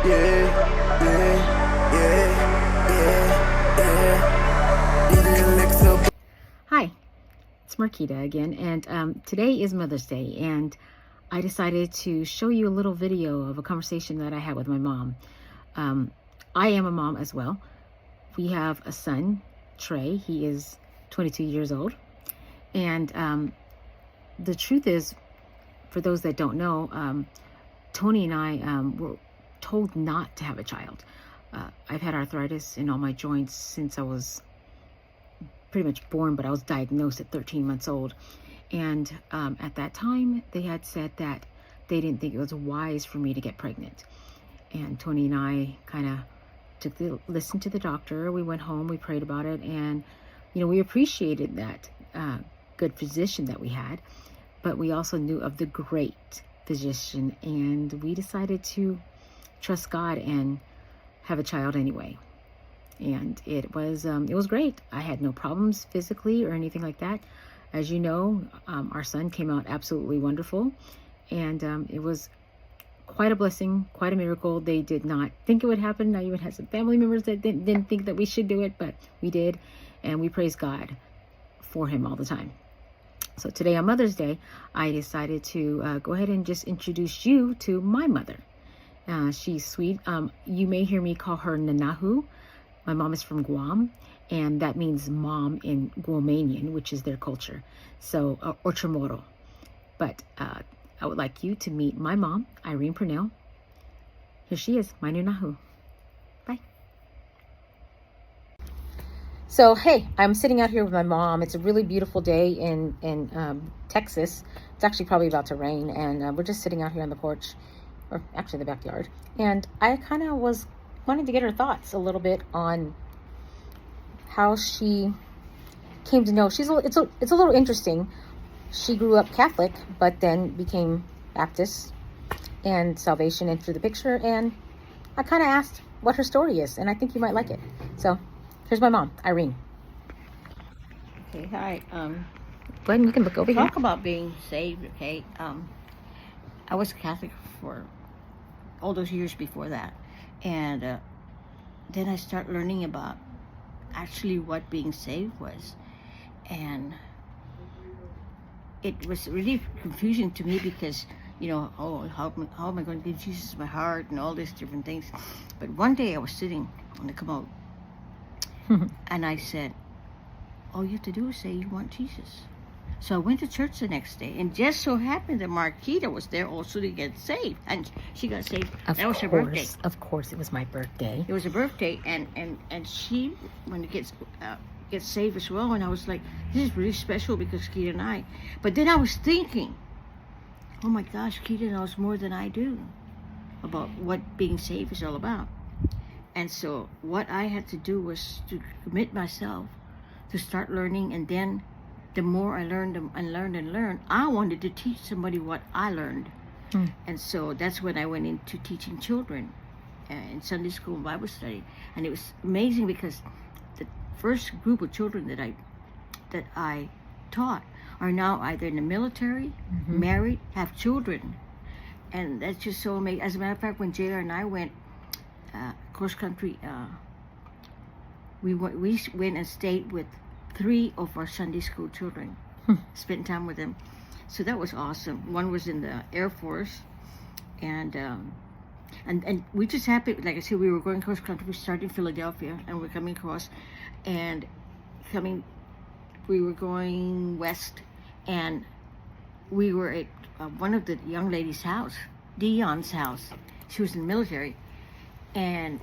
Hi, it's Marquita again, and today is Mother's Day, and I decided to show you a little video of a conversation that I had with my mom. I am a mom as well. We have a son, Trey. He is 22 years old, and the truth is, for those that don't know, Tony and I were told not to have a child. I've had arthritis in all my joints since I was pretty much born, but I was diagnosed at 13 months old. And at that time, they had said that they didn't think it was wise for me to get pregnant. And Tony and I kind of listened to the doctor. We went home, we prayed about it, and we appreciated that good physician that we had, but we also knew of the great physician, and we decided to trust God and have a child anyway. And it was great. I had no problems physically or anything like that. As you know, our son came out absolutely wonderful, and it was quite a blessing, quite a miracle. They did not think it would happen. I even had some family members that didn't think that we should do it, but we did, and we praise God for him all the time. So today on Mother's Day, I decided to go ahead and just introduce you to my mother. She's sweet. You may hear me call her Nanahu. My mom is from Guam, and that means mom in Guamanian, which is their culture, so or Chamorro. But I would like you to meet my mom, Irene Purnell. Here she is, my Nanahu. Bye. So hey, I'm sitting out here with my mom. It's a really beautiful day in Texas. It's actually probably about to rain, and we're just sitting out here on the porch, or actually the backyard. And I kind of was wanting to get her thoughts a little bit on how she came to know. It's a little interesting. She grew up Catholic, but then became Baptist, and salvation entered the picture. And I kind of asked what her story is, and I think you might like it. So here's my mom, Irene. Okay, hi. Go ahead and you can look over here. Talk about being saved, okay? I was Catholic for all those years before that. And then I start learning about actually what being saved was. And it was really confusing to me because, how am I going to give Jesus my heart and all these different things. But one day I was sitting on the commode and I said, all you have to do is say you want Jesus. So I went to church the next day, and just so happened that Marquita was there also to get saved, and she got saved. That was her birthday. Of course, it was my birthday. It was her birthday, and she when it gets saved as well. And I was like, this is really special because Kita and I. But then I was thinking, oh my gosh, Kita knows more than I do about what being saved is all about. And so what I had to do was to commit myself to start learning, and then the more I learned and learned, I wanted to teach somebody what I learned. And so that's when I went into teaching children in Sunday school and Bible study. And it was amazing because the first group of children that I taught are now either in the military, married, have children. And that's just so amazing. As a matter of fact, when JR and I went cross country, we went and stayed with 3 of our Sunday school children, spent time with them. So that was awesome. One was in the Air Force, and we just happened, like I said, we were going cross country. We started in Philadelphia, and we're coming across, we were going west, and we were at one of the young ladies' house, Dion's house. She was in the military, and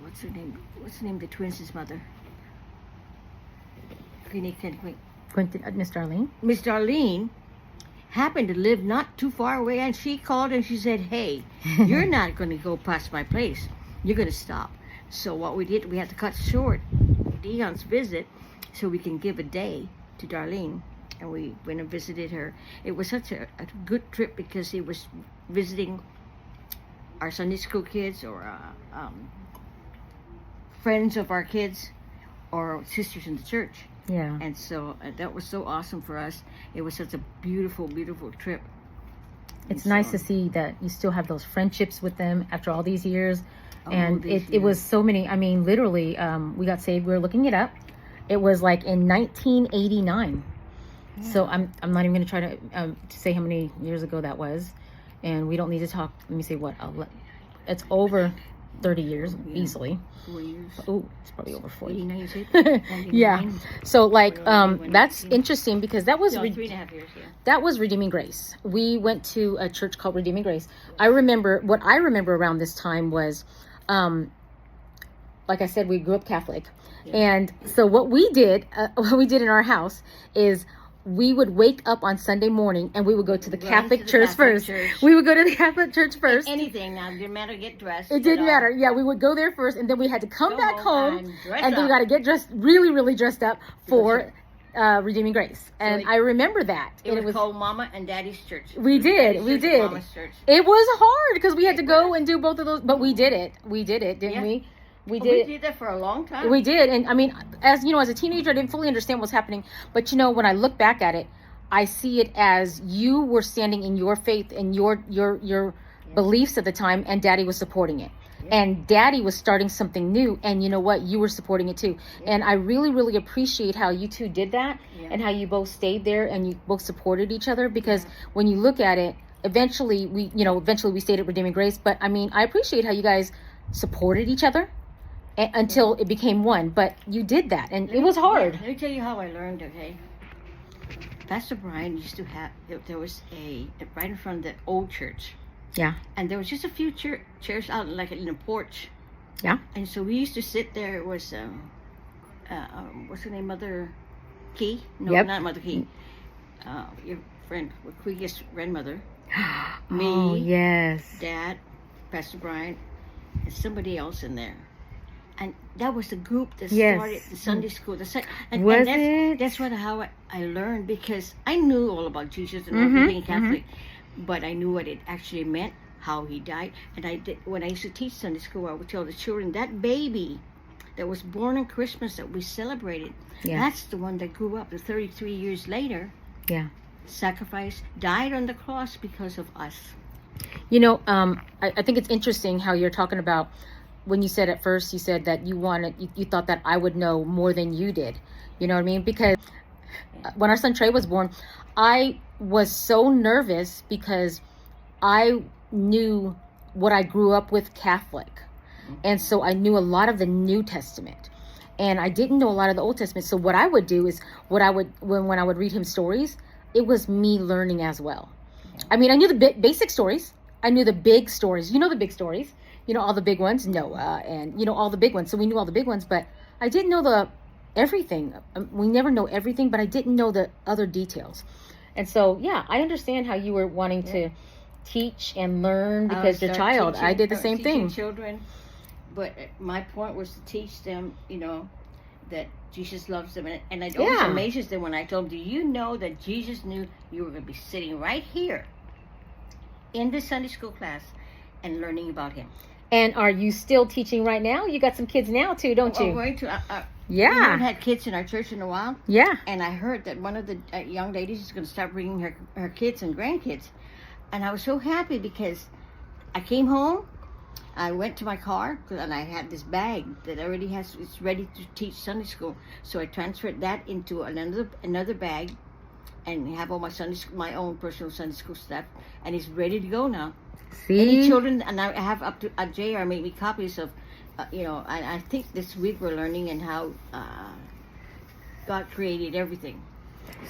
what's her name? What's the name of the twins' mother? Miss Darlene. Miss Darlene happened to live not too far away, and she called and she said, hey, you're not going to go past my place. You're going to stop. So what we did, we had to cut short Dion's visit so we can give a day to Darlene, and we went and visited her. It was such a good trip because it was visiting our Sunday school kids or friends of our kids or sisters in the church. Yeah. And so that was so awesome for us. It was such a beautiful, beautiful trip. It's nice to see that you still have those friendships with them after all these years. And it was so many, I mean, literally, we got saved, we were looking it up. It was like in 1989. Yeah. So I'm not even going to try to say how many years ago that was. And we don't need to talk, let me see what, it's over 30 years, easily. 4 years. Oh, it's probably over 40. Yeah. So like, that's interesting because that was 3.5 years. Yeah. That was Redeeming Grace. We went to a church called Redeeming Grace. I remember around this time was, like I said, we grew up Catholic, and so what we did in our house is we would wake up on Sunday morning and we would go to the Catholic church first. We would go to the Catholic church first. Anything now, didn't matter, get dressed. It didn't matter. Yeah, we would go there first, and then we had to come back home, and then we got to get dressed, really, really dressed up for Redeeming Grace. And I remember that. It was called Mama and Daddy's Church. We did. Mama's church. It was hard because we had to go and do both of those, but we did it. We did it, didn't we? We did that for a long time. We did. And I mean, as you know, as a teenager, I didn't fully understand what's happening. But you know, when I look back at it, I see it as you were standing in your faith and your beliefs at the time, and Daddy was supporting it. And Daddy was starting something new, and you know what? You were supporting it too. And I really, really appreciate how you two did that, and how you both stayed there and you both supported each other. Because when you look at it, eventually we stayed at Redeeming Grace. But I mean, I appreciate how you guys supported each other until it became one. But you did that, and it was hard. Let me tell you how I learned. Okay, Pastor Brian used to have. There was right in front of the old church. Yeah. And there was just a few chairs out, like in a porch. Yeah. And so we used to sit there. It was, what's her name? Mother Key? No, not Mother Key. Your friend, Quickest grandmother. Me. Oh, yes. Dad, Pastor Brian, and somebody else in there. And that was the group that started the Sunday school. That's how I learned, because I knew all about Jesus and being Catholic. But I knew what it actually meant, how he died. And when I used to teach Sunday school, I would tell the children, that baby that was born on Christmas that we celebrated, that's the one that grew up 33 years later. Yeah. Sacrificed, died on the cross because of us. You know, I think it's interesting how you're talking about, when you said at first, you said that you thought that I would know more than you did. You know what I mean? Because when our son Trey was born, I was so nervous because I knew what I grew up with Catholic. And so I knew a lot of the New Testament. And I didn't know a lot of the Old Testament. So what I would do is, when I would read him stories, it was me learning as well. I mean, I knew the basic stories. I knew the big stories. You know the big stories. You know all the big ones, Noah, and you know all the big ones. So we knew all the big ones, but I didn't know everything. We never know everything, but I didn't know the other details. And so, yeah, I understand how you were wanting to teach and learn because your child. I did the same thing. Children, but my point was to teach them, you know, that Jesus loves them, and it always amazes them when I told them, "Do you know that Jesus knew you were going to be sitting right here in the Sunday school class and learning about Him?" And are you still teaching right now? You got some kids now too, don't you? I'm going to. We haven't had kids in our church in a while. Yeah. And I heard that one of the young ladies is going to start bringing her kids and grandkids. And I was so happy because I came home, I went to my car, and I had this bag that already it's ready to teach Sunday school. So I transferred that into another bag and have all my own personal Sunday school stuff. And it's ready to go now. See? Any children, and I have up to JR made me copies of, you know, I think this week we're learning and how God created everything.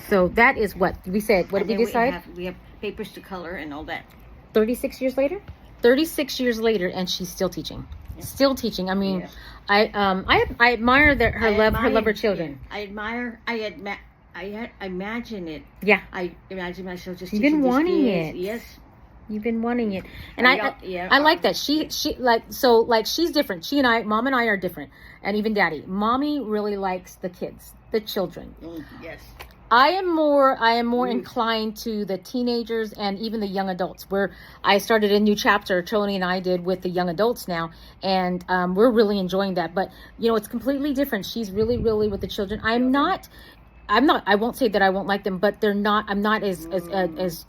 So that is what we said. What did we decide? We have papers to color and all that. 36 years later? 36 years later, and she's still teaching. Yeah. Still teaching. I mean, I admire her love for children. Yeah. I imagine it. Yeah. I imagine myself just. You've been wanting it. Yes. You've been wanting it, and I like that. She she's different. Mom and I are different, and even Daddy. Mommy really likes the kids, the children. Yes. I am more inclined to the teenagers and even the young adults, where I started a new chapter, Tony and I did, with the young adults now, and we're really enjoying that. But you know, it's completely different. She's really with the children. I'm not. I won't say that I won't like them, but they're not. I'm not as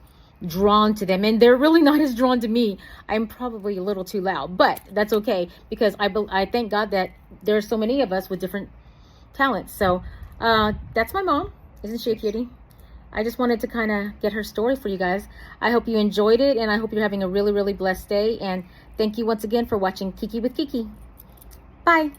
drawn to them, and they're really not as drawn to me. I'm probably a little too loud, but that's okay, because I thank God that there are so many of us with different talents. So that's my mom. Isn't she a cutie? I just wanted to kind of get her story for you guys. I hope you enjoyed it, and I hope you're having a really, really blessed day. And thank you once again for watching Kiki with Kiki. Bye.